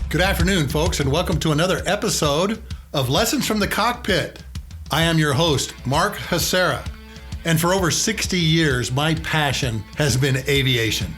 Good afternoon, folks, and welcome to another episode of Lessons from the Cockpit. I am your host, Mark Hasera, and for over 60 years, my passion has been aviation.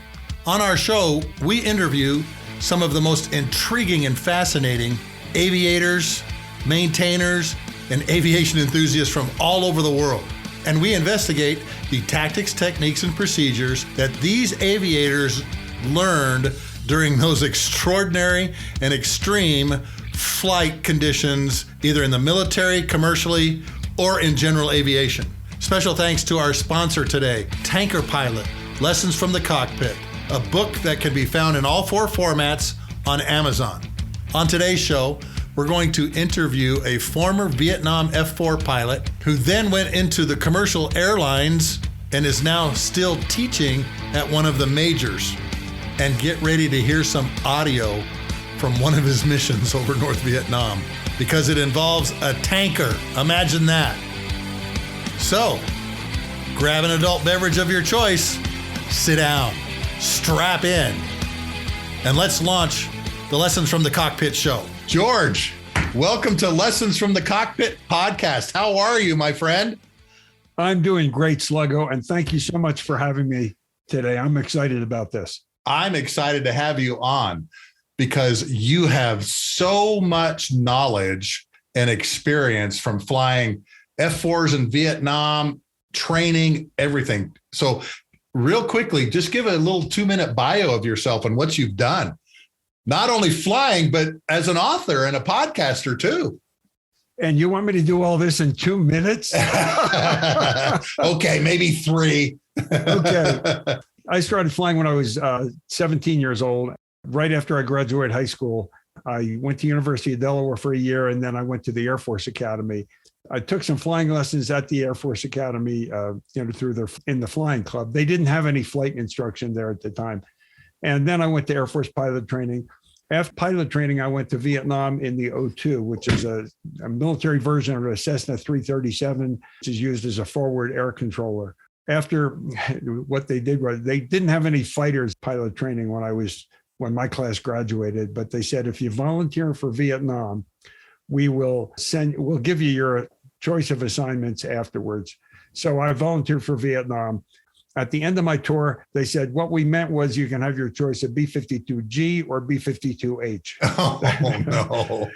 On our show, we interview some of the most intriguing and fascinating aviators, maintainers, and aviation enthusiasts from all over the world. And we investigate the tactics, techniques, and procedures that these aviators learned during those extraordinary and extreme flight conditions, either in the military, commercially, or in general aviation. Special thanks to our sponsor today, Tanker Pilot, Lessons from the Cockpit, a book that can be found in all four formats on Amazon. On today's show, we're going to interview a former Vietnam F-4 pilot who then went into the commercial airlines and is now still teaching at one of the majors. And get ready to hear some audio from one of his missions over North Vietnam, because it involves a tanker. Imagine that. So, grab an adult beverage of your choice, sit down, strap in, and let's launch the Lessons from the Cockpit show. George, welcome to Lessons from the Cockpit podcast. How are you, my friend? I'm doing great, Sluggo, and thank you so much for having me today. I'm excited about this. I'm excited to have you on because you have so much knowledge and experience from flying F-4s in Vietnam, training, everything. So real quickly, just give a little 2-minute bio of yourself and what you've done. Not only flying, but as an author and a podcaster too. And you want me to do all this in 2 minutes? Okay, maybe 3. Okay. I started flying when I was 17 years old. Right after I graduated high school, I went to University of Delaware for a year, and then I went to the Air Force Academy. I took some flying lessons at the Air Force Academy, in the flying club. They didn't have any flight instruction there at the time. And then I went to Air Force pilot training. After pilot training, I went to Vietnam in the O-2, which is a military version of a Cessna 337, which is used as a forward air controller. After what they did was they didn't have any fighters pilot training when my class graduated, but they said, if you volunteer for Vietnam, we'll give you your choice of assignments afterwards. So I volunteered for Vietnam. At the end of my tour, they said, what we meant was you can have your choice of B-52G or B-52H. Oh, no.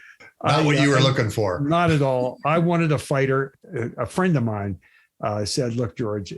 Not what you were looking for. Not at all. I wanted a fighter. A friend of mine said, look, George,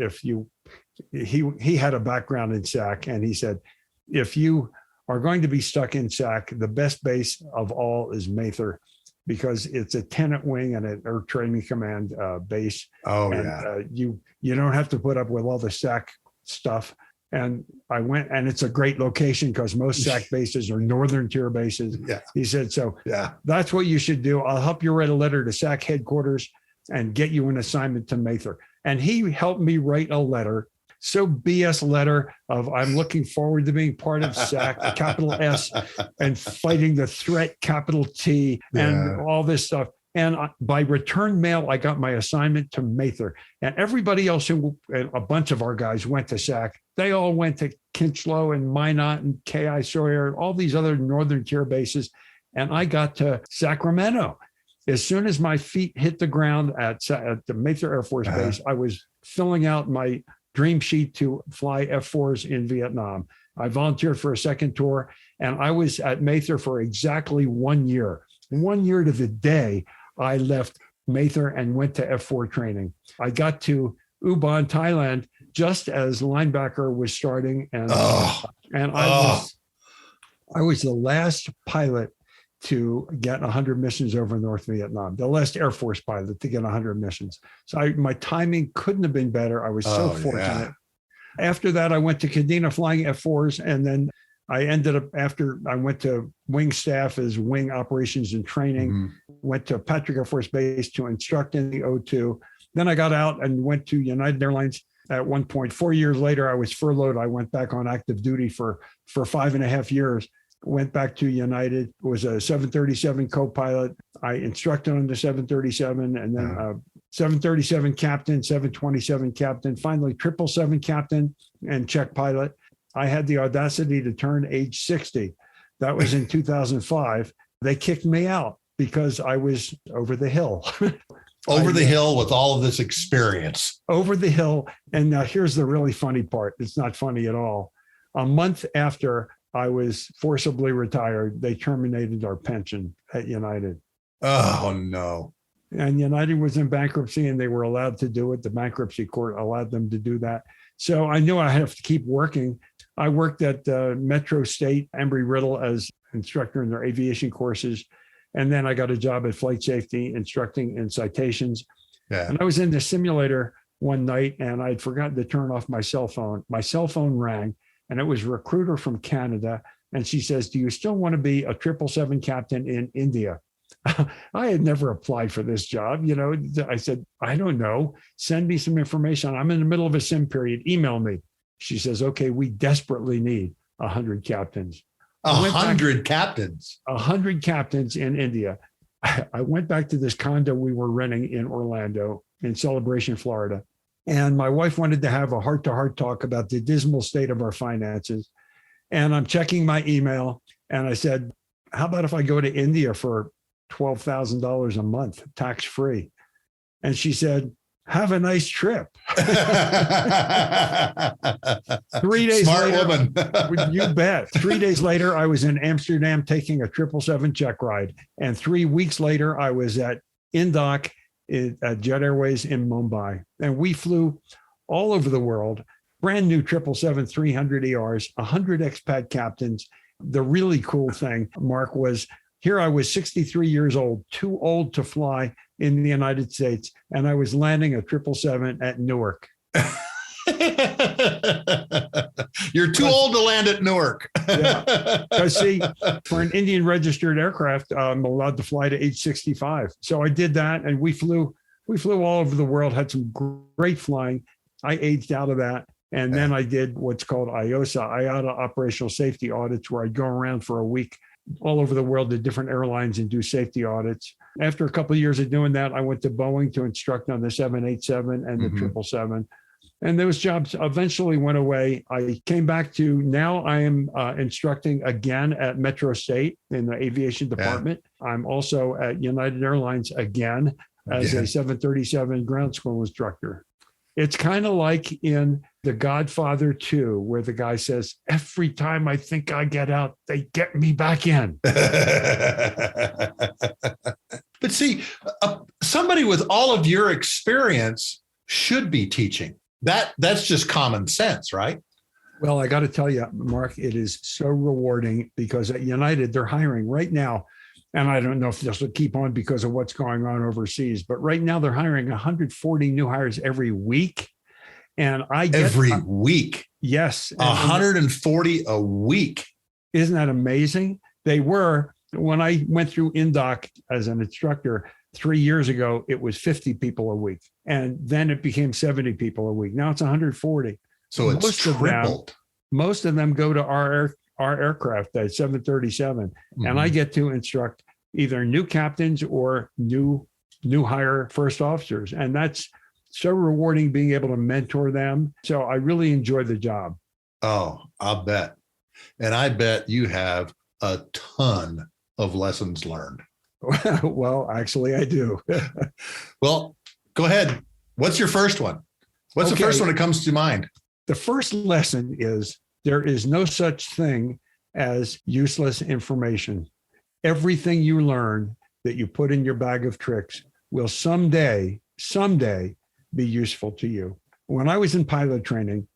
he had a background in SAC, and he said, if you are going to be stuck in SAC, the best base of all is Mather, because it's a tenant wing and an Air Training Command base. Oh, and, yeah. You don't have to put up with all the SAC stuff. And I went, and it's a great location because most SAC bases are northern tier bases. Yeah. He said, so yeah, that's what you should do. I'll help you write a letter to SAC headquarters and get you an assignment to Mather. And he helped me write a letter, so BS letter of I'm looking forward to being part of SAC, capital S, and fighting the threat, capital T, and all this stuff. And by return mail, I got my assignment to Mather. And everybody else, a bunch of our guys went to SAC. They all went to Kinchlow and Minot and K.I. Sawyer, and all these other northern tier bases. And I got to Sacramento. As soon as my feet hit the ground at the Mather Air Force Base, I was filling out my dream sheet to fly F-4s in Vietnam. I volunteered for a second tour, and I was at Mather for exactly 1 year. 1 year to the day, I left Mather and went to F-4 training. I got to Ubon, Thailand, just as linebacker was starting, and I was the last pilot to get 100 missions over North Vietnam, the last Air Force pilot to get 100 missions. So my timing couldn't have been better. I was so fortunate. Yeah. After that, I went to Kadena flying F-4s, and then I ended up, after I went to wing staff as wing operations and training, went to Patrick Air Force Base to instruct in the O-2. Then I got out and went to United Airlines. At one point, 4 years later, I was furloughed. I went back on active duty for 5.5 years. Went back to United, was a 737 co-pilot. I instructed on the 737, and then 737 captain, 727 captain, finally 777 captain and check pilot. I had the audacity to turn age 60 That was in 2005. They kicked me out because I was over the hill. Over the hill with all of this experience. Over the hill. And now here's the really funny part. It's not funny at all. A month after I was forcibly retired, they terminated our pension at United. Oh, no. And United was in bankruptcy and they were allowed to do it. The bankruptcy court allowed them to do that. So I knew I have to keep working. I worked at Metro State, Embry-Riddle, as instructor in their aviation courses. And then I got a job at Flight Safety instructing in citations. Yeah. And I was in the simulator one night and I'd forgotten to turn off my cell phone. My cell phone rang and it was a recruiter from Canada. And she says, "Do you still want to be a 777 captain in India?" I had never applied for this job. I said, "I don't know. Send me some information. I'm in the middle of a sim period. Email me." She says, "Okay, we desperately need 100 captains." 100 captains. 100 captains in India. I went back to this condo we were renting in Orlando, in Celebration, Florida. And my wife wanted to have a heart-to-heart talk about the dismal state of our finances. And I'm checking my email. And I said, "How about if I go to India for $12,000 a month, tax-free?" And she said, "Have a nice trip." 3 days Smart later, woman. you bet. 3 days later, I was in Amsterdam taking a 777 check ride. And 3 weeks later, I was at Indoc at Jet Airways in Mumbai. And we flew all over the world, brand new 777-300 ERs, 100 expat captains. The really cool thing, Mark, was here I was 63 years old, too old to fly in the United States, and I was landing a 777 at Newark. You're too old to land at Newark. Yeah. Because see, for an Indian registered aircraft, I'm allowed to fly to age 65. So I did that, and we flew all over the world, had some great flying. I aged out of that. And then I did what's called IATA operational safety audits, where I'd go around for a week all over the world to different airlines and do safety audits. After a couple of years of doing that, I went to Boeing to instruct on the 787 and the 777. And those jobs eventually went away. I came back to now I am instructing again at Metro State in the aviation department. I'm also at United Airlines again as a 737 ground school instructor. It's kind of like in The Godfather 2, where the guy says, "Every time I think I get out, they get me back in." But see, somebody with all of your experience should be teaching. That's just common sense, right? Well, I got to tell you, Mark, it is so rewarding because at United, they're hiring right now. And I don't know if this will keep on because of what's going on overseas, but right now they're hiring 140 new hires every week. And I get every week. Yes. 140 a week. Isn't that amazing? They were, when I went through Indoc as an instructor 3 years ago, it was 50 people a week. And then it became 70 people a week. Now it's 140. So it's tripled. Most of them go to our aircraft, that 737. And I get to instruct either new captains or new hire first officers. And that's so rewarding being able to mentor them. So I really enjoy the job. Oh, I'll bet. And I bet you have a ton of lessons learned. Well, actually, I do. Well, go ahead. What's your first one? What's the first one that comes to mind? The first lesson is there is no such thing as useless information. Everything you learn that you put in your bag of tricks will someday be useful to you. When I was in pilot training,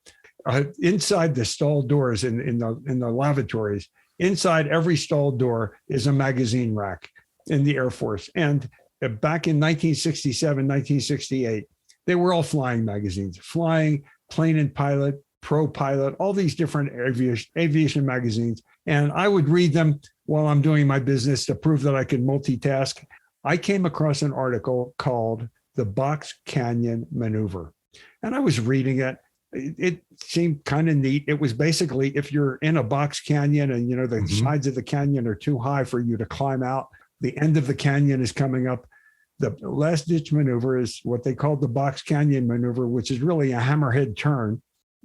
inside the stall doors in the lavatories, inside every stall door is a magazine rack in the Air Force. And back in 1967, 1968, they were all flying magazines, Flying, Plane and Pilot, Pro Pilot, all these different aviation magazines. And I would read them while I'm doing my business to prove that I could multitask. I came across an article called The Box Canyon Maneuver. And I was reading it. It seemed kind of neat. It was basically if you're in a box canyon and, the sides of the canyon are too high for you to climb out, the end of the canyon is coming up. The last ditch maneuver is what they call the box canyon maneuver, which is really a hammerhead turn.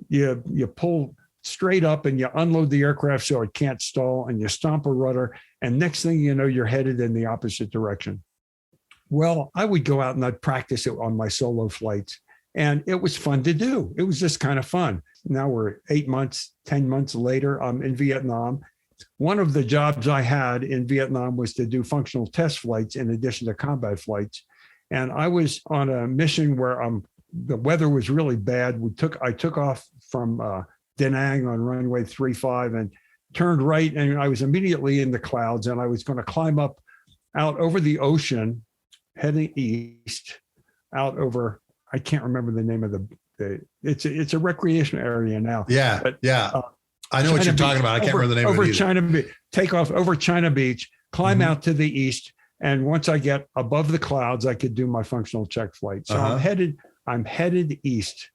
You pull straight up and you unload the aircraft so it can't stall and you stomp a rudder. And next thing you know, you're headed in the opposite direction. Well, I would go out and I'd practice it on my solo flights. And it was fun to do. It was just kind of fun. Now we're 8 months, 10 months later, I'm in Vietnam. One of the jobs I had in Vietnam was to do functional test flights in addition to combat flights. And I was on a mission where the weather was really bad. I took off from Da Nang on runway 35 and turned right. And I was immediately in the clouds and I was going to climb up out over the ocean, heading east, out over, I can't remember the name of it's a recreation area now. Yeah. But, I know what you're talking about. I can't remember the name of it either. China Beach, take off over China Beach, climb out to the east. And once I get above the clouds, I could do my functional check flight. So I'm headed east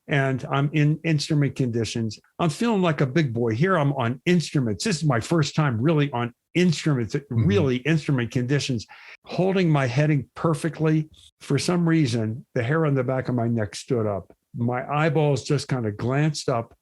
and I'm in instrument conditions. I'm feeling like a big boy. Here I'm on instruments. This is my first time really on instruments, really instrument conditions, holding my heading perfectly. For some reason, the hair on the back of my neck stood up. My eyeballs just kind of glanced up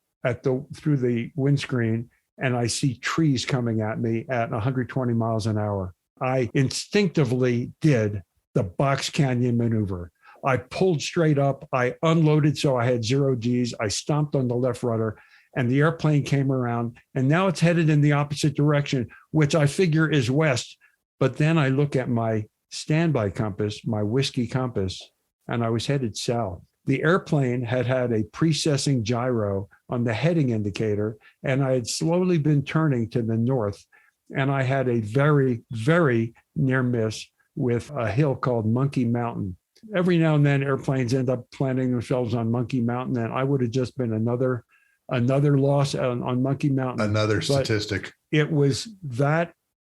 through the windscreen, and I see trees coming at me at 120 miles an hour. I instinctively did the box canyon maneuver. I pulled straight up. I unloaded so I had 0 Gs. I stomped on the left rudder, and the airplane came around, and now it's headed in the opposite direction, which I figure is west. But then I look at my standby compass, my whiskey compass, and I was headed south. The airplane had a precessing gyro on the heading indicator, and I had slowly been turning to the north. And I had a very, very near miss with a hill called Monkey Mountain. Every now and then airplanes end up planting themselves on Monkey Mountain, and I would have just been another loss on Monkey Mountain. Another statistic. But it was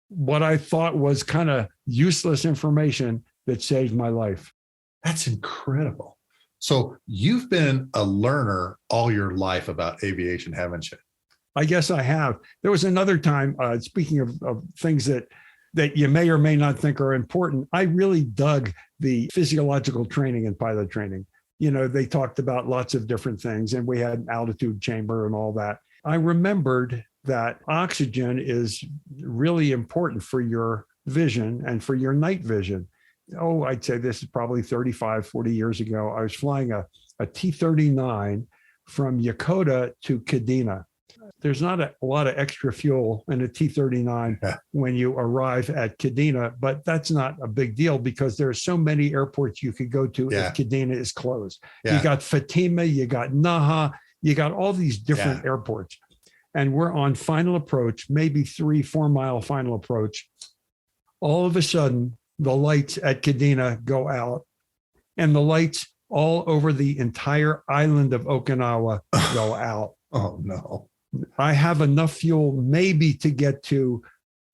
what I thought was kind of useless information that saved my life. That's incredible. So you've been a learner all your life about aviation, haven't you? I guess I have. There was another time, speaking of things that you may or may not think are important, I really dug the physiological training and pilot training. You know, they talked about lots of different things, and we had an altitude chamber and all that. I remembered that oxygen is really important for your vision and for your night vision. Oh, I'd say this is probably 35, 40 years ago. I was flying a T-39 from Yokota to Kadena. There's not a lot of extra fuel in a T-39 when you arrive at Kadena, but that's not a big deal because there are so many airports you could go to if Kadena is closed. You got Fatima, you got Naha, you got all these different airports. And we're on final approach, maybe 3-4 mile final approach. All of a sudden, the lights at Kadena go out, and the lights all over the entire island of Okinawa go out. Oh, no. I have enough fuel maybe to get to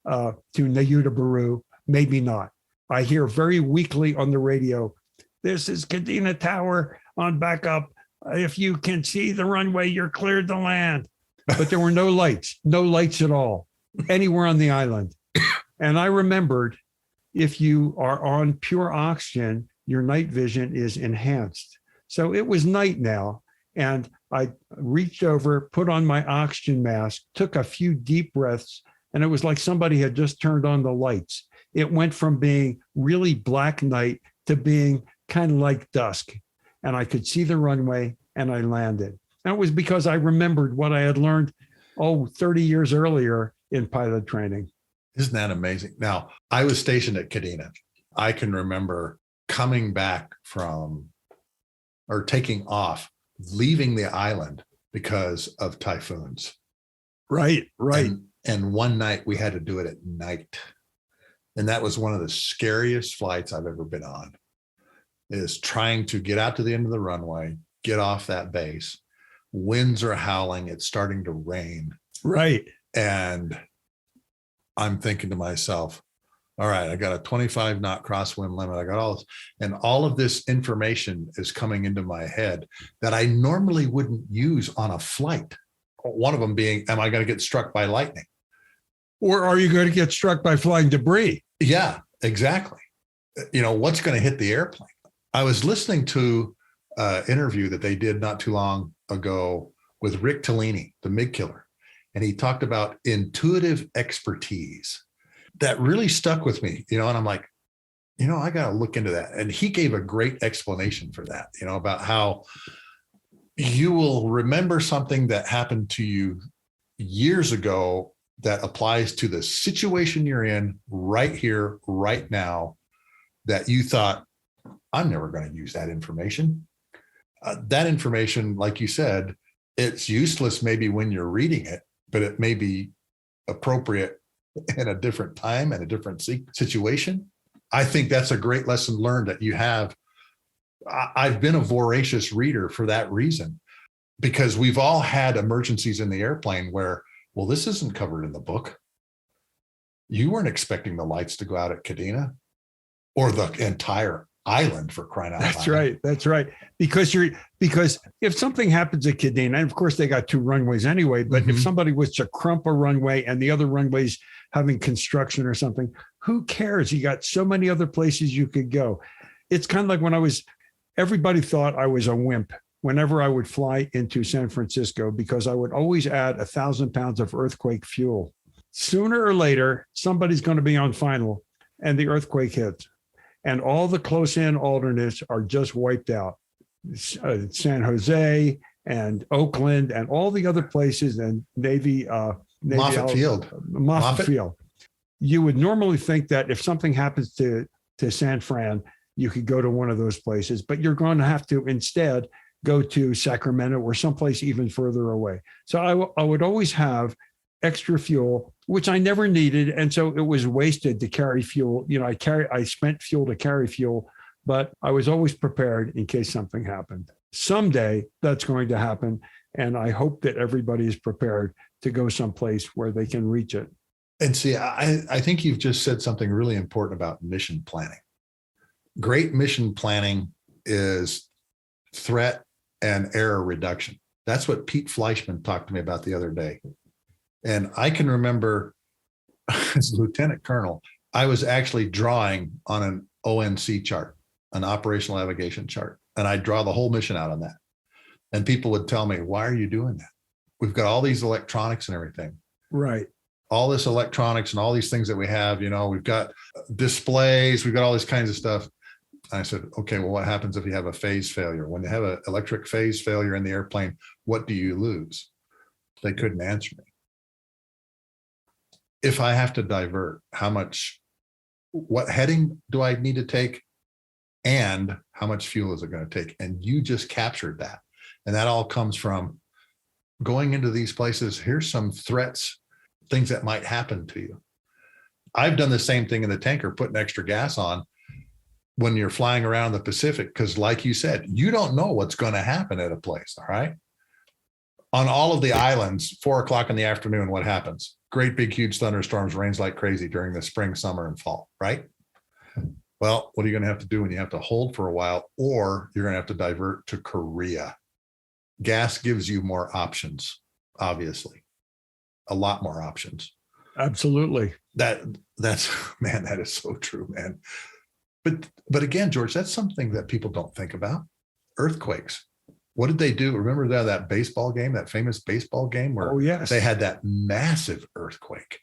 Nayudabaru, maybe not. I hear very weakly on the radio, this is Kadena Tower on backup. If you can see the runway, you're cleared to land. But there were no lights at all, anywhere on the island. And I remembered, if you are on pure oxygen, your night vision is enhanced. So it was night now. And I reached over, put on my oxygen mask, took a few deep breaths, and it was like somebody had just turned on the lights. It went from being really black night to being kind of like dusk. And I could see the runway, and I landed. And it was because I remembered what I had learned, 30 years earlier in pilot training. Isn't that amazing? Now, I was stationed at Kadena. I can remember coming back taking off, leaving the island because of typhoons. Right. And one night we had to do it at night. And that was one of the scariest flights I've ever been on, is trying to get out to the end of the runway, get off that base. Winds are howling. It's starting to rain. Right. And I'm thinking to myself, all right, I got a 25 knot crosswind limit. I got all this, and all of this information is coming into my head that I normally wouldn't use on a flight. One of them being, am I going to get struck by lightning? Or are you going to get struck by flying debris? Yeah, exactly. You know, what's going to hit the airplane? I was listening to an interview that they did not too long ago with Rick Tellini, the MiG killer. And he talked about intuitive expertise. That really stuck with me, and I'm like, I got to look into that. And he gave a great explanation for that, about how you will remember something that happened to you years ago that applies to the situation you're in right here, right now, that you thought, I'm never going to use that information. That information, like you said, it's useless maybe when you're reading it, but it may be appropriate in a different time and a different situation. I think that's a great lesson learned that you have. I've been a voracious reader for that reason, because we've all had emergencies in the airplane where, well, this isn't covered in the book. You weren't expecting the lights to go out at Kadena or the entire island, for crying out loud. That's right. Because if something happens at Kadena, and of course they got 2 runways anyway, but if somebody was to crump a runway and the other runway's having construction or something, who cares? You got so many other places you could go. It's kind of like when everybody thought I was a wimp whenever I would fly into San Francisco, because I would always add 1,000 pounds of earthquake fuel. Sooner or later, somebody's going to be on final and the earthquake hits. And all the close-in alternates are just wiped out. San Jose and Oakland and all the other places, and Navy Moffett Field. You would normally think that if something happens to San Fran, you could go to one of those places, but you're going to have to instead go to Sacramento or someplace even further away. So I would always have extra fuel, which I never needed. And so it was wasted to carry fuel. I spent fuel to carry fuel, but I was always prepared in case something happened. Someday that's going to happen. And I hope that everybody is prepared to go someplace where they can reach it. And see, I think you've just said something really important about mission planning. Great mission planning is threat and error reduction. That's what Pete Fleischman talked to me about the other day. And I can remember as lieutenant colonel, I was actually drawing on an ONC chart, an operational navigation chart. And I'd draw the whole mission out on that. And people would tell me, why are you doing that? We've got all these electronics and everything. Right. All this electronics and all these things that we have, we've got displays, we've got all these kinds of stuff. I said, okay, well, what happens if you have a phase failure? When you have an electric phase failure in the airplane, what do you lose? They couldn't answer me. If I have to divert, what heading do I need to take? And how much fuel is it going to take? And you just captured that. And that all comes from going into these places. Here's some threats, things that might happen to you. I've done the same thing in the tanker, putting extra gas on when you're flying around the Pacific, because like you said, you don't know what's going to happen at a place. All right. On all of the islands, 4:00 in the afternoon, what happens? Great big, huge thunderstorms, rains like crazy during the spring, summer, and fall, right? Well, what are you going to have to do when you have to hold for a while, or you're going to have to divert to Korea? Gas gives you more options, obviously, a lot more options. Absolutely. That's man, that is so true, man. But again, George, that's something that people don't think about. Earthquakes. What did they do? Remember that baseball game, that famous baseball game where they had that massive earthquake?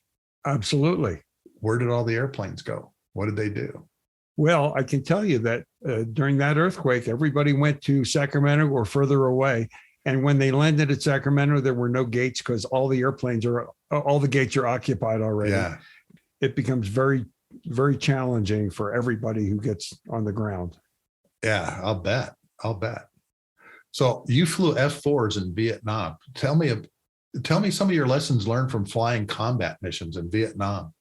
Absolutely. Where did all the airplanes go? What did they do? Well, I can tell you that during that earthquake, everybody went to Sacramento or further away. And when they landed at Sacramento, there were no gates because all the gates are occupied already. Yeah. It becomes very, very challenging for everybody who gets on the ground. Yeah, I'll bet. So you flew F-4s in Vietnam. Tell me some of your lessons learned from flying combat missions in Vietnam.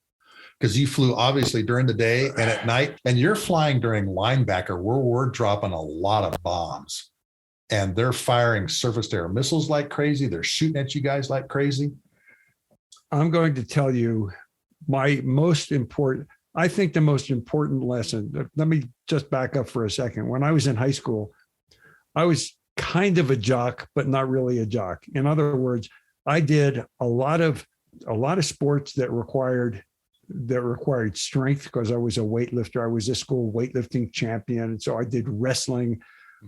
Because you flew obviously during the day and at night, and you're flying during linebacker where we're dropping a lot of bombs and they're firing surface to air missiles like crazy. They're shooting at you guys like crazy. I'm going to tell you the most important lesson. Let me just back up for a second. When I was in high school, I was kind of a jock, but not really a jock. In other words, I did a lot of sports that required strength because I was a weightlifter. I was a school weightlifting champion. And so I did wrestling,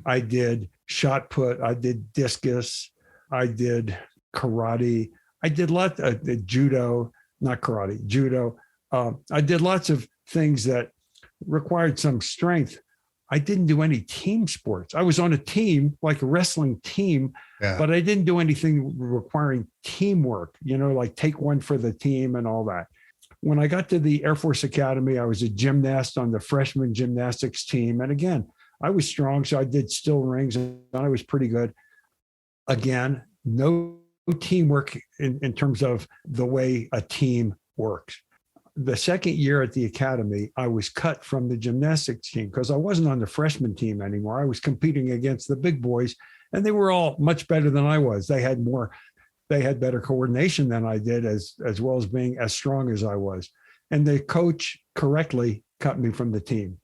I did shot put, I did discus, I did karate. I did lots of judo, not karate, judo. I did lots of things that required some strength. I didn't do any team sports. I was on a team, like a wrestling team, but I didn't do anything requiring teamwork, like take one for the team and all that. When I got to the Air Force Academy, I was a gymnast on the freshman gymnastics team. And again, I was strong, so I did still rings and I was pretty good. Again, no teamwork in terms of the way a team works. The second year at the academy, I was cut from the gymnastics team because I wasn't on the freshman team anymore. I was competing against the big boys, and they were all much better than I was. They had better coordination than I did, as well as being as strong as I was. And the coach correctly cut me from the team.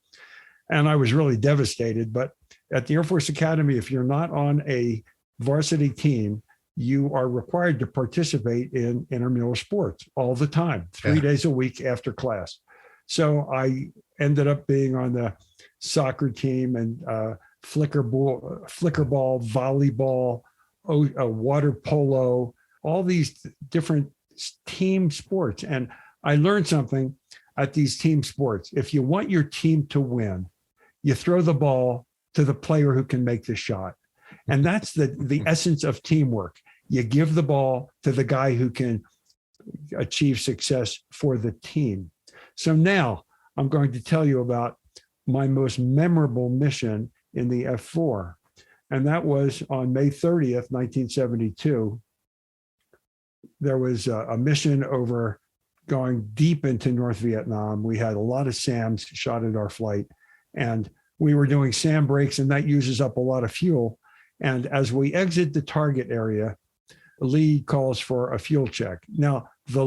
And I was really devastated. But at the Air Force Academy, if you're not on a varsity team, you are required to participate in intramural sports all the time, 3 days a week after class. So I ended up being on the soccer team and flicker ball, volleyball, water polo, all these different team sports. And I learned something at these team sports. If you want your team to win, you throw the ball to the player who can make the shot. And that's the essence of teamwork. You give the ball to the guy who can achieve success for the team. So now I'm going to tell you about my most memorable mission in the F4. And that was on May 30th, 1972. There was a mission over going deep into North Vietnam. We had a lot of SAMs shot at our flight, and we were doing SAM breaks, and that uses up a lot of fuel. And as we exit the target area, the lead calls for a fuel check. Now, the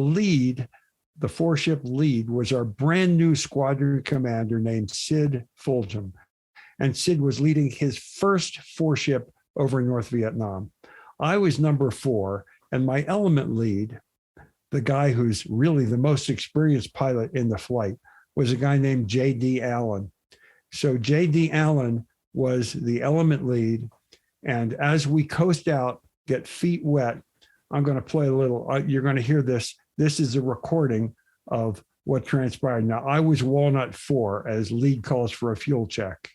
4-ship lead was our brand new squadron commander named Sid Fulgham. And Sid was leading his first 4-ship over North Vietnam. I was number 4, and my element lead, the guy who's really the most experienced pilot in the flight, was a guy named J.D. Allen. So J.D. Allen was the element lead. And as we coast out, get feet wet, I'm going to play a little, you're going to hear this. This is a recording of what transpired. Now, I was Walnut 4 as lead calls for a fuel check.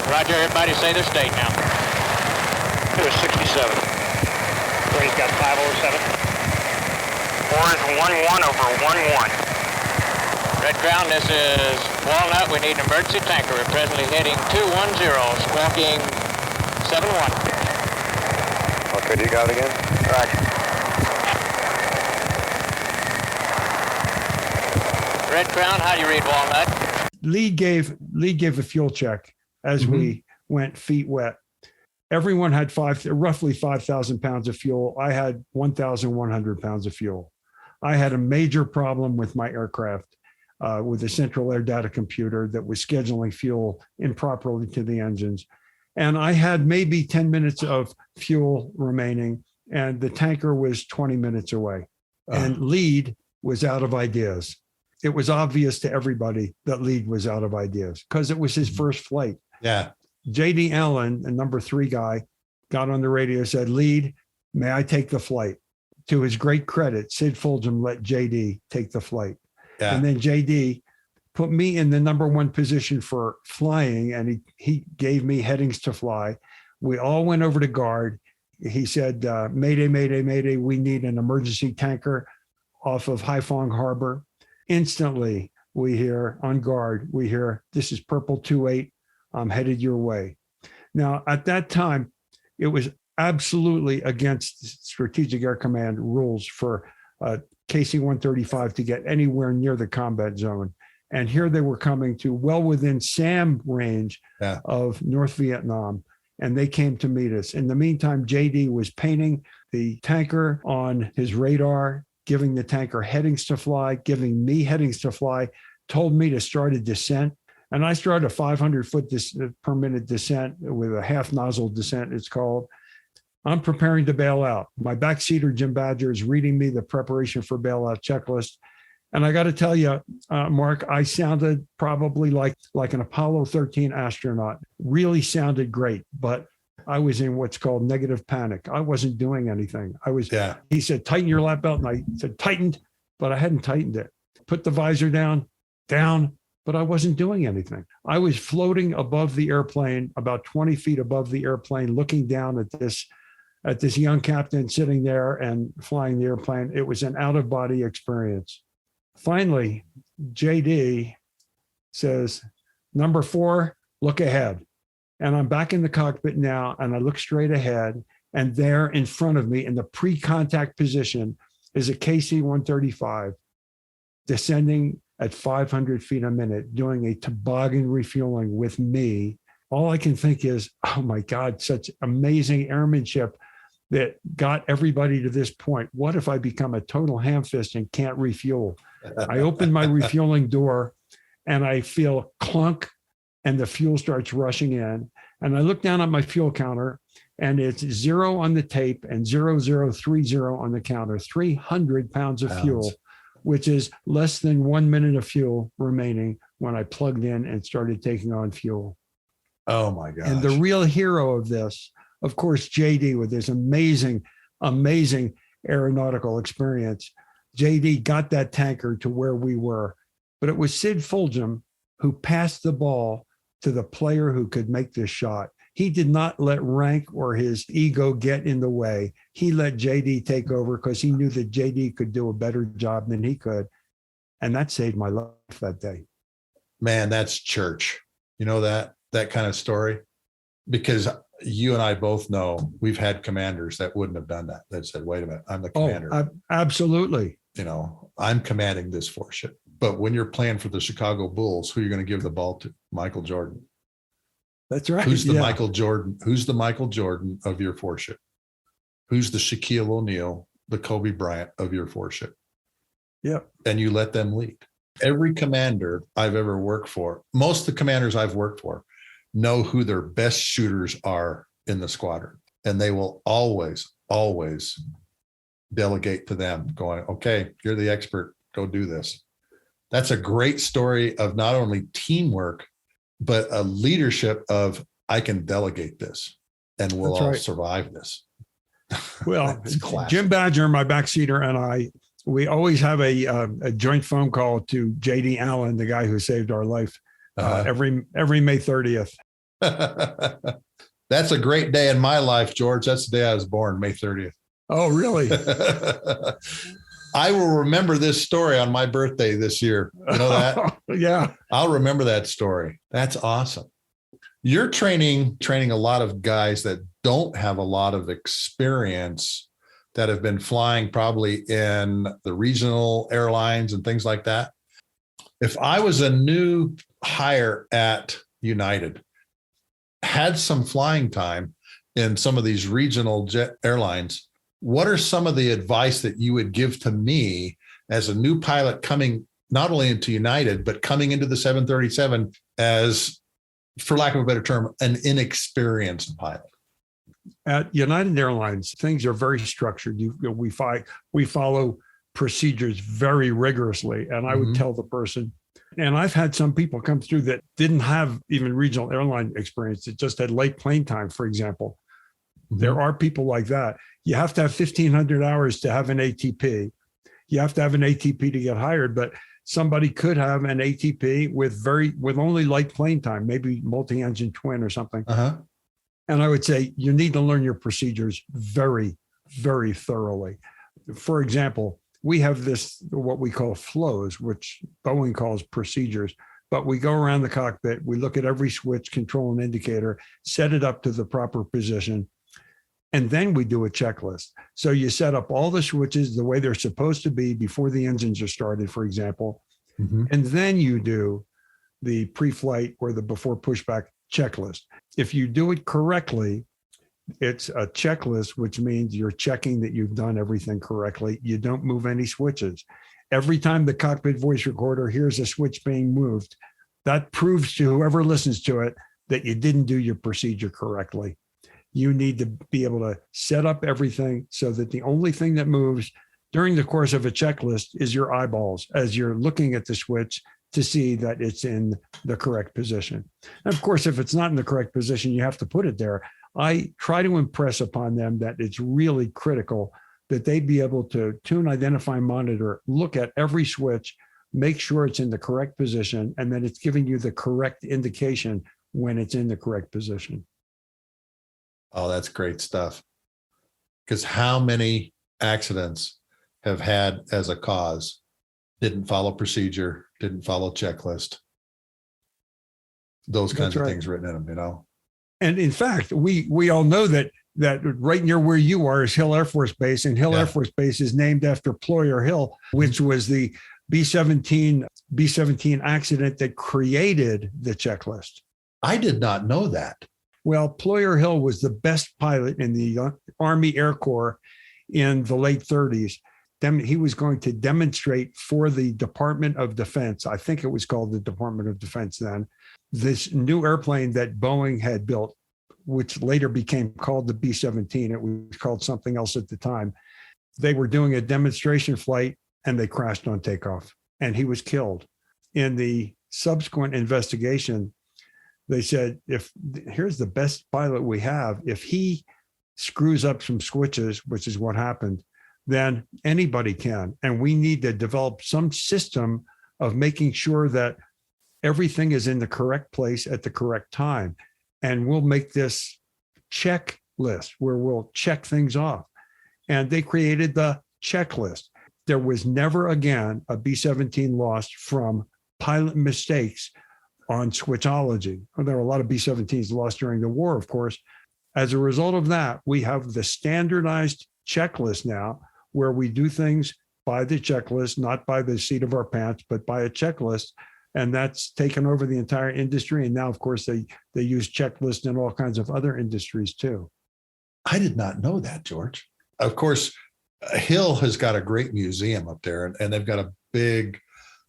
Roger, everybody say their state now. It was 67. Brady's got 507. 4 is 11 over 11. Red Crown, this is Walnut. We need an emergency tanker. We're presently heading 210, squawking 71. Okay, do you got it again? Roger. Red Crown, how do you read Walnut? Lead gave a fuel check as we went feet wet. Everyone had roughly 5,000 pounds of fuel. I had 1,100 pounds of fuel. I had a major problem with my aircraft, with the central air data computer that was scheduling fuel improperly to the engines. And I had maybe 10 minutes of fuel remaining, and the tanker was 20 minutes away. And lead was out of ideas. It was obvious to everybody that lead was out of ideas because it was his first flight. Yeah. J.D. Allen, the number 3 guy, got on the radio, said, "Lead, may I take the flight?" To his great credit, Sid Fulgham let J.D. take the flight. Yeah. And then J.D. put me in the number 1 position for flying, and he gave me headings to fly. We all went over to guard. He said, "Mayday, mayday, mayday, we need an emergency tanker off of Haiphong Harbor." Instantly, we hear, on guard, "This is Purple 28. I'm headed your way." Now, at that time, it was absolutely against Strategic Air Command rules for KC-135 to get anywhere near the combat zone. And here they were coming to well within SAM range of North Vietnam, and they came to meet us. In the meantime, JD was painting the tanker on his radar, giving the tanker headings to fly, giving me headings to fly, told me to start a descent. And I started a 500 foot per minute descent with a half nozzle descent, it's called. I'm preparing to bail out. My backseater, Jim Badger, is reading me the preparation for bailout checklist. And I got to tell you, Mark, I sounded probably like an Apollo 13 astronaut. Really sounded great. But I was in what's called negative panic. I wasn't doing anything. He said, tighten your lap belt. And I said, tightened, but I hadn't tightened it. Put the visor down, but I wasn't doing anything. I was floating above the airplane, about 20 feet above the airplane, looking down at this young captain sitting there and flying the airplane. It was an out-of-body experience. Finally, JD says, number 4, look ahead. And I'm back in the cockpit now, and I look straight ahead, and there in front of me in the pre-contact position is a KC-135 descending at 500 feet a minute, doing a toboggan refueling with me. All I can think is, oh my God, such amazing airmanship that got everybody to this point. What if I become a total ham-fist and can't refuel? I open my refueling door and I feel clunk and the fuel starts rushing in. And I look down at my fuel counter and it's 0 on the tape and 0030 on the counter, 300 pounds of fuel, which is less than 1 minute of fuel remaining when I plugged in and started taking on fuel. Oh my gosh. And the real hero of this, of course, JD, with his amazing aeronautical experience, JD got that tanker to where we were. But it was Sid Fulgham who passed the ball to the player who could make this shot. He did not let rank or his ego get in the way. He let JD take over because he knew that JD could do a better job than he could. And that saved my life that day. Man, that's church. You know that kind of story? Because you and I both know we've had commanders that wouldn't have done that. That said, wait a minute, I'm the commander. Oh, absolutely. You know, I'm commanding this force ship. But when you're playing for the Chicago Bulls, who are you going to give the ball to? Michael Jordan. That's right. Who's the Michael Jordan? Who's the Michael Jordan of your force ship? Who's the Shaquille O'Neal, the Kobe Bryant of your force ship? Yep. And you let them lead. Every commander I've ever worked for, most of the commanders I've worked for, know who their best shooters are in the squadron. And they will always delegate to them going, okay, you're the expert, go do this. That's a great story of not only teamwork, but a leadership of I can delegate this and we'll all survive this. Well, Jim Badger, my backseater, and we always have a joint phone call to JD Allen, the guy who saved our life, every May 30th. That's a great day in my life, George. That's the day I was born, May 30th. Oh, really? I will remember this story on my birthday this year. You know that? Yeah. I'll remember that story. That's awesome. You're training a lot of guys that don't have a lot of experience, that have been flying probably in the regional airlines and things like that. If I was a new hire at United, had some flying time in some of these regional jet airlines, what are some of the advice that you would give to me as a new pilot coming not only into United, but coming into the 737 as, for lack of a better term, an inexperienced pilot? At United Airlines, things are very structured. We follow procedures very rigorously. And I would tell the person, and I've had some people come through that didn't have even regional airline experience. It just had late plane time, for example. There are people like that. You have to have 1,500 hours to have an ATP. You have to have an ATP to get hired, but somebody could have an ATP with only light plane time, maybe multi-engine twin or something. And I would say you need to learn your procedures very, very thoroughly. For example, we have what we call flows, which Boeing calls procedures, but we go around the cockpit, we look at every switch, control, and indicator, set it up to the proper position, and then we do a checklist. So you set up all the switches the way they're supposed to be before the engines are started, for example, and then you do the pre-flight or the before pushback checklist. If you do it correctly, it's a checklist, which means you're checking that you've done everything correctly. You don't move any switches. Every time the cockpit voice recorder hears a switch being moved, that proves to whoever listens to it that you didn't do your procedure correctly. You need to be able to set up everything so that the only thing that moves during the course of a checklist is your eyeballs as you're looking at the switch to see that it's in the correct position. And of course, if it's not in the correct position, you have to put it there. I try to impress upon them that it's really critical that they be able to tune, identify, monitor, look at every switch, make sure it's in the correct position, and then it's giving you the correct indication when it's in the correct position. Oh, that's great stuff. Because how many accidents have had as a cause, didn't follow procedure, didn't follow checklist, those kinds of things written in them, you know? And in fact, we all know that right near where you are is Hill Air Force Base, and Hill Air Force Base is named after Ployer Hill, which was the B-17 accident that created the checklist. I did not know that. Well, Ployer Hill was the best pilot in the Army Air Corps in the late 30s. He was going to demonstrate for the Department of Defense, I think it was called the Department of Defense then, this new airplane that Boeing had built, which later became called the B-17. It was called something else at the time. They were doing a demonstration flight and they crashed on takeoff, and he was killed. In the subsequent investigation, they said, here's the best pilot we have. If he screws up some switches, which is what happened, then anybody can. And we need to develop some system of making sure that everything is in the correct place at the correct time. And we'll make this checklist where we'll check things off. And they created the checklist. There was never again a B-17 lost from pilot mistakes on switchology. There were a lot of B-17s lost during the war, of course. As a result of that, we have the standardized checklist now where we do things by the checklist, not by the seat of our pants, but by a checklist. And that's taken over the entire industry. And now, of course, they use checklists in all kinds of other industries too. I did not know that, George. Of course, Hill has got a great museum up there, and they've got a big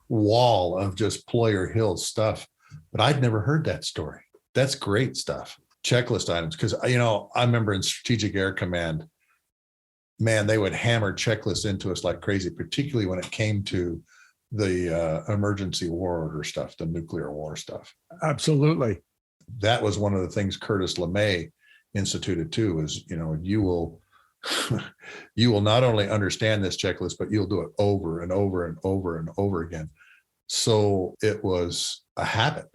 wall of just Ployer Hill stuff. But I'd never heard that story. That's great stuff. Checklist items. Because, you know, I remember in Strategic Air Command, man, they would hammer checklists into us like crazy, particularly when it came to the emergency war order stuff, the nuclear war stuff. Absolutely. That was one of the things Curtis LeMay instituted too, is, you know, you will not only understand this checklist, but you'll do it over and over and over and over again. So it was a habit.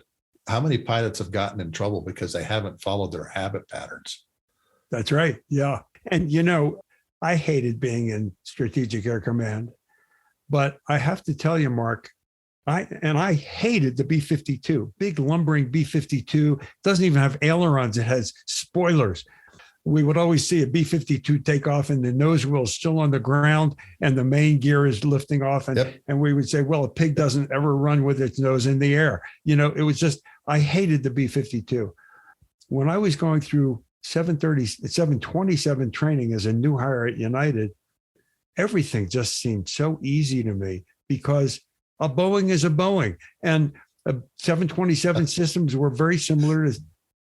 How many pilots have gotten in trouble because they haven't followed their habit patterns? That's right. Yeah. And, you know, I hated being in Strategic Air Command, but I have to tell you, Mark, I hated the B-52, big lumbering B-52. Doesn't even have ailerons. It has spoilers. We would always see a B-52 take off and the nose wheel is still on the ground and the main gear is lifting off. And we would say, well, a pig doesn't ever run with its nose in the air. You know, it was just, I hated the B-52. When I was going through 727 training as a new hire at United, everything just seemed so easy to me because a Boeing is a Boeing, and 727 systems were very similar to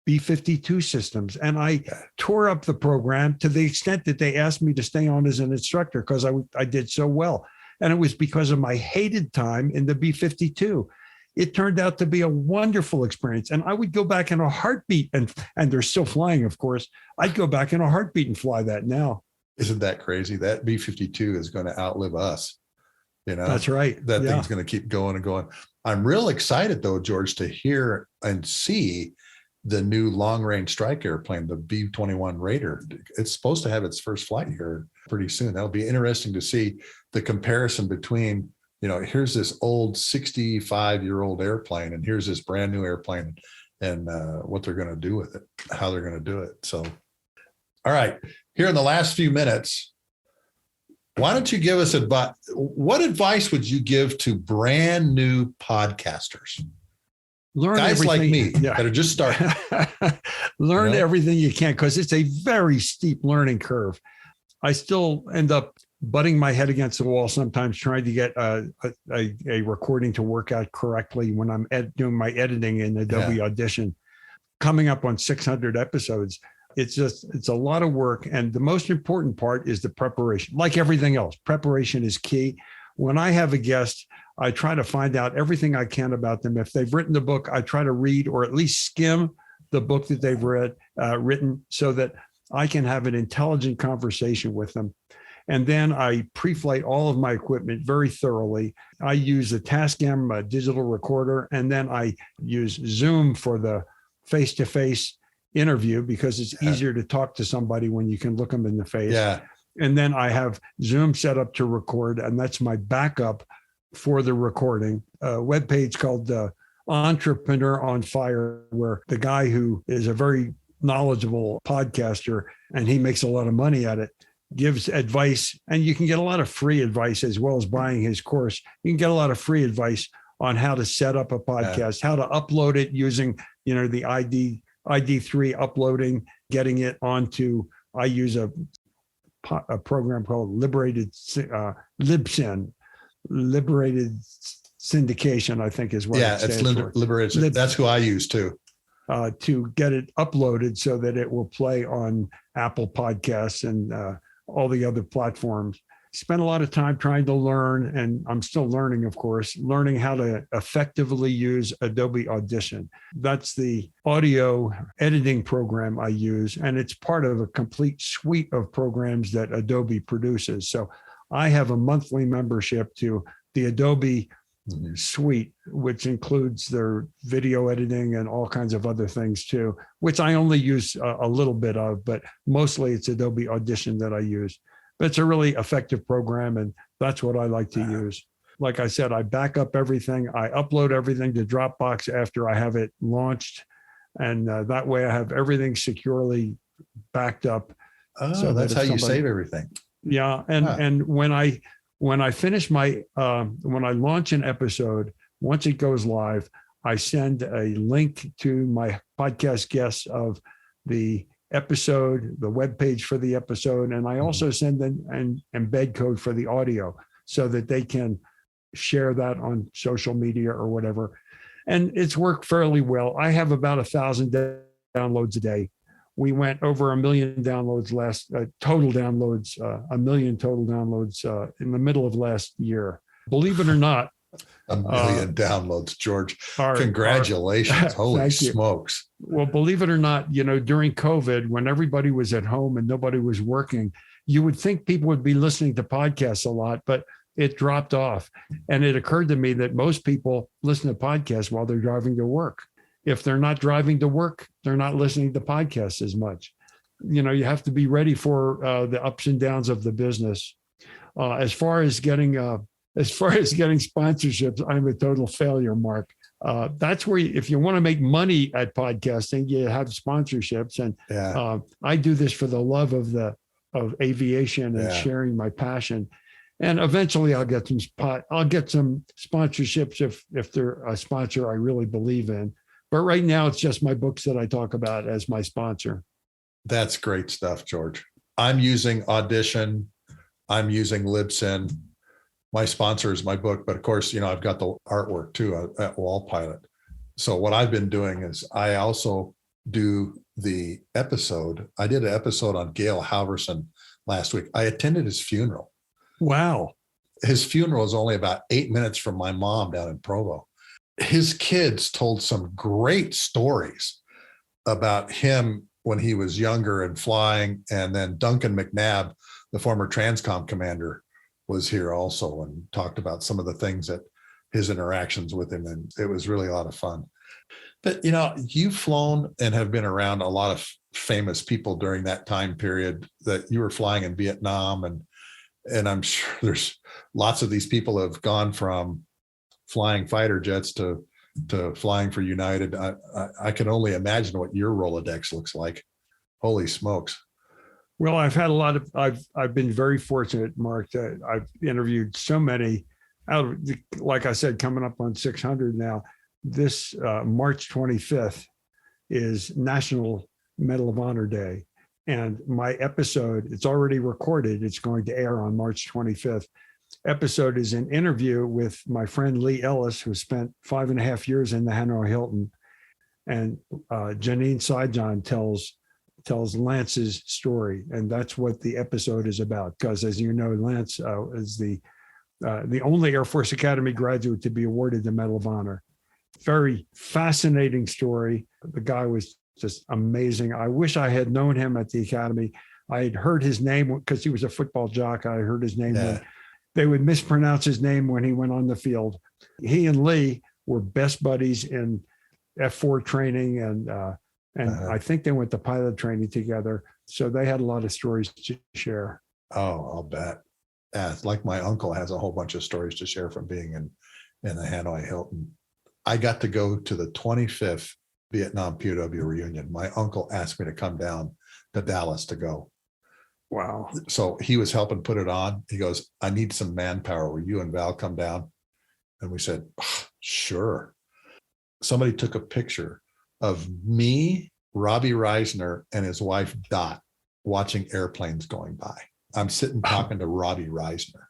B-52 systems. And I tore up the program to the extent that they asked me to stay on as an instructor because I did so well. And it was because of my hated time in the B-52. It turned out to be a wonderful experience. And I would go back in a heartbeat, and they're still flying, of course. I'd go back in a heartbeat and fly that now. Isn't that crazy? That B-52 is going to outlive us. You know, that's right. That thing's going to keep going and going. I'm real excited though, George, to hear and see the new long-range strike airplane, the B-21 Raider. It's supposed to have its first flight here pretty soon. That'll be interesting to see the comparison between, you know, here's this old 65-year-old airplane and here's this brand new airplane, and what they're going to do with it, how they're going to do it. So, all right, here in the last few minutes, why don't you give us advice? What advice would you give to brand new podcasters? Learn guys everything. Like me that are just starting. Learn everything you can, because it's a very steep learning curve. I still end up butting my head against the wall sometimes trying to get a recording to work out correctly when I'm doing my editing in Adobe Audition. Coming up on 600 episodes, it's a lot of work. And the most important part is the preparation. Like everything else, preparation is key. When I have a guest, I try to find out everything I can about them. If they've written the book, I try to read or at least skim the book that they've written, so that I can have an intelligent conversation with them. And then I pre-flight all of my equipment very thoroughly. I use a Tascam digital recorder, and then I use Zoom for the face-to-face interview because it's easier to talk to somebody when you can look them in the face. Yeah. And then I have Zoom set up to record, and that's my backup for the recording. A webpage called Entrepreneur on Fire, where the guy who is a very knowledgeable podcaster, and he makes a lot of money at it, gives advice. And you can get a lot of free advice as well as buying his course. You can get a lot of free advice on how to set up a podcast, how to upload it using, the ID3 uploading, getting it onto, I use a program called Liberated Syndication, I think is what it stands for. Liberated. That's who I use too. To get it uploaded so that it will play on Apple Podcasts and all the other platforms. Spent a lot of time trying to learn, and I'm still learning, of course, learning how to effectively use Adobe Audition. That's the audio editing program I use, and it's part of a complete suite of programs that Adobe produces. So I have a monthly membership to the Adobe suite, which includes their video editing and all kinds of other things too, which I only use a little bit of, but mostly it's Adobe Audition that I use. But it's a really effective program, and that's what I like to use. Like I said, I back up everything. I upload everything to Dropbox after I have it launched, and that way I have everything securely backed up. Oh, so that's how you save everything. Yeah, and when I finish my when I launch an episode, once it goes live, I send a link to my podcast guests of the episode, the web page for the episode, and I also send them an embed code for the audio so that they can share that on social media or whatever. And it's worked fairly well. I have about 1,000 downloads a day. We went over 1 million downloads total downloads, 1 million total downloads in the middle of last year. Believe it or not. 1 million downloads, George. Congratulations. Holy smokes. Well, believe it or not, during COVID, when everybody was at home and nobody was working, you would think people would be listening to podcasts a lot, but it dropped off. And it occurred to me that most people listen to podcasts while they're driving to work. If they're not driving to work, they're not listening to podcasts as much. You have to be ready for the ups and downs of the business. As far as getting sponsorships, I'm a total failure, Mark. That's where, if you want to make money at podcasting, you have sponsorships. And I do this for the love of aviation and sharing my passion. And eventually, I'll get some sponsorships if they're a sponsor I really believe in. But right now, it's just my books that I talk about as my sponsor. That's great stuff, George. I'm using Audition. I'm using Libsyn. My sponsor is my book, but of course, I've got the artwork too at WallPilot. So what I've been doing is I also do the episode. I did an episode on Gail Halverson last week. I attended his funeral. Wow. His funeral is only about 8 minutes from my mom down in Provo. His kids told some great stories about him when he was younger and flying. And then Duncan McNabb, the former Transcom commander, was here also and talked about some of the things that his interactions with him. And it was really a lot of fun. But, you've flown and have been around a lot of famous people during that time period that you were flying in Vietnam. And I'm sure there's lots of these people have gone from flying fighter jets to flying for United. I can only imagine what your Rolodex looks like. Holy smokes. Well, I've had I've been very fortunate, Mark, that I've interviewed so many like I said, coming up on 600 now. This March 25th is National Medal of Honor Day. And my episode, it's already recorded. It's going to air on March 25th. Episode is an interview with my friend Lee Ellis, who spent 5.5 years in the Hanoi Hilton. And Janine Saijan tells Lance's story. And that's what the episode is about. Because as you know, Lance is the only Air Force Academy graduate to be awarded the Medal of Honor. Very fascinating story. The guy was Just amazing. I wish I had known him at the academy. I had heard his name because he was a football jock. I heard his name. When they would mispronounce his name when he went on the field. He and Lee were best buddies in F4 training, and I think they went to pilot training together. So they had a lot of stories to share. Oh, I'll bet. Yeah, it's like my uncle has a whole bunch of stories to share from being in the Hanoi Hilton. I got to go to the 25th Vietnam POW reunion. My uncle asked me to come down to Dallas to go. Wow. So he was helping put it on. He goes, I need some manpower. Will you and Val come down? And we said, sure. Somebody took a picture of me, Robbie Reisner, and his wife, Dot, watching airplanes going by. I'm sitting talking to Robbie Reisner.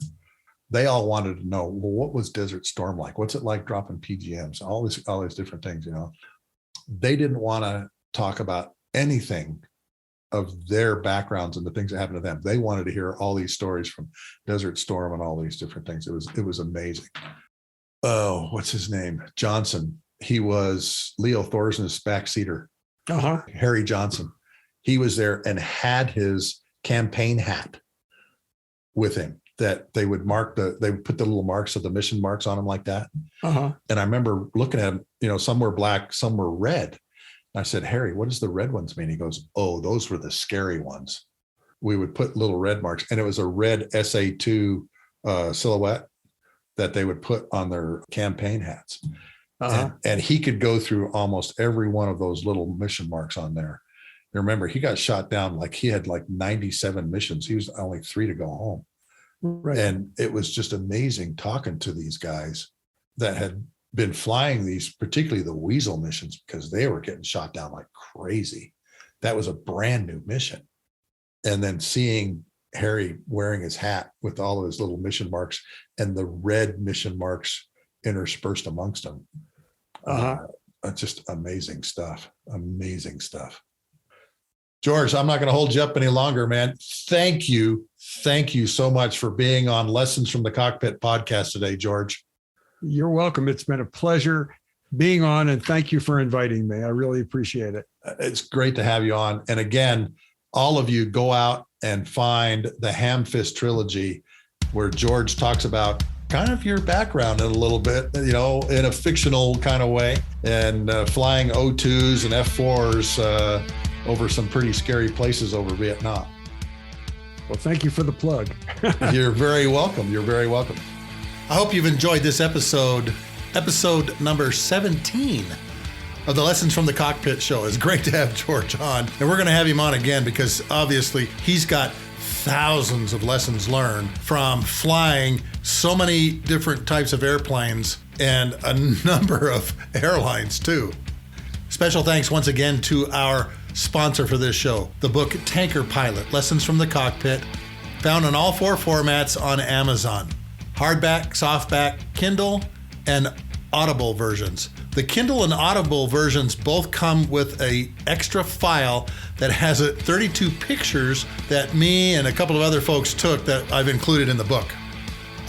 They all wanted to know, well, what was Desert Storm like? What's it like dropping PGMs? All these different things, you know. They didn't want to talk about anything of their backgrounds and the things that happened to them. They wanted to hear all these stories from Desert Storm and all these different things. It was amazing. Oh, what's his name? Johnson. He was Leo Thorson's backseater. Harry Johnson. He was there and had his campaign hat with him that they would they would put the little marks of the mission marks on him like that. And I remember looking at him, you know, some were black, some were red. I said, Harry, what does the red ones mean? He goes, oh, those were the scary ones. We would put little red marks, and it was a red SA2 silhouette that they would put on their campaign hats. And he could go through almost every one of those little mission marks on there. And remember, he got shot down like he had like 97 missions. He was only 3 to go home. Right. And it was just amazing talking to these guys that had been flying these, particularly the Weasel missions, because they were getting shot down like crazy. That was a brand new mission. And then seeing Harry wearing his hat with all of his little mission marks and the red mission marks interspersed amongst them. Just amazing stuff. Amazing stuff. George, I'm not going to hold you up any longer, man. Thank you. Thank you so much for being on Lessons from the Cockpit podcast today, George. You're welcome. It's been a pleasure being on, and thank you for inviting me. I really appreciate it. It's great to have you on. And again, all of you go out and find the Ham Fist trilogy, where George talks about kind of your background in a little bit, you know, in a fictional kind of way, and flying O-2s and F4s over some pretty scary places over Vietnam. Well, thank you for the plug. You're very welcome. You're very welcome. I hope you've enjoyed this episode number 17 of the Lessons from the Cockpit show. It's great to have George on, and we're going to have him on again because obviously he's got thousands of lessons learned from flying so many different types of airplanes and a number of airlines too. Special thanks once again to our sponsor for this show, the book Tanker Pilot, Lessons from the Cockpit, found in all 4 formats on Amazon: hardback, softback, Kindle, and Audible versions. The Kindle and Audible versions both come with an extra file that has 32 pictures that me and a couple of other folks took that I've included in the book.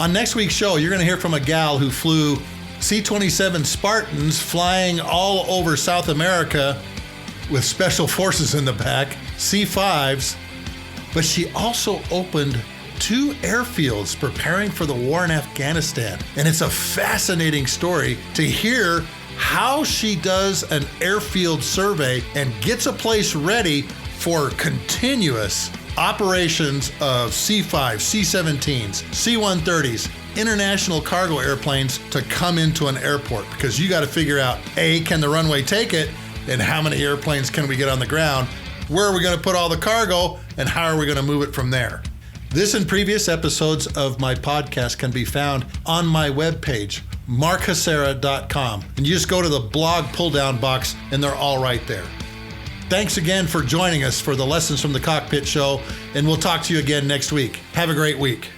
On next week's show, you're going to hear from a gal who flew C-27 Spartans flying all over South America with special forces in the back, C-5s, but she also opened 2 airfields preparing for the war in Afghanistan. And it's a fascinating story to hear how she does an airfield survey and gets a place ready for continuous operations of C-5, C-17s, C-130s, international cargo airplanes to come into an airport, because you got to figure out, A, can the runway take it? And how many airplanes can we get on the ground? Where are we going to put all the cargo? And how are we going to move it from there? This and previous episodes of my podcast can be found on my webpage, markhasera.com. And you just go to the blog pull-down box and they're all right there. Thanks again for joining us for the Lessons from the Cockpit show, and we'll talk to you again next week. Have a great week.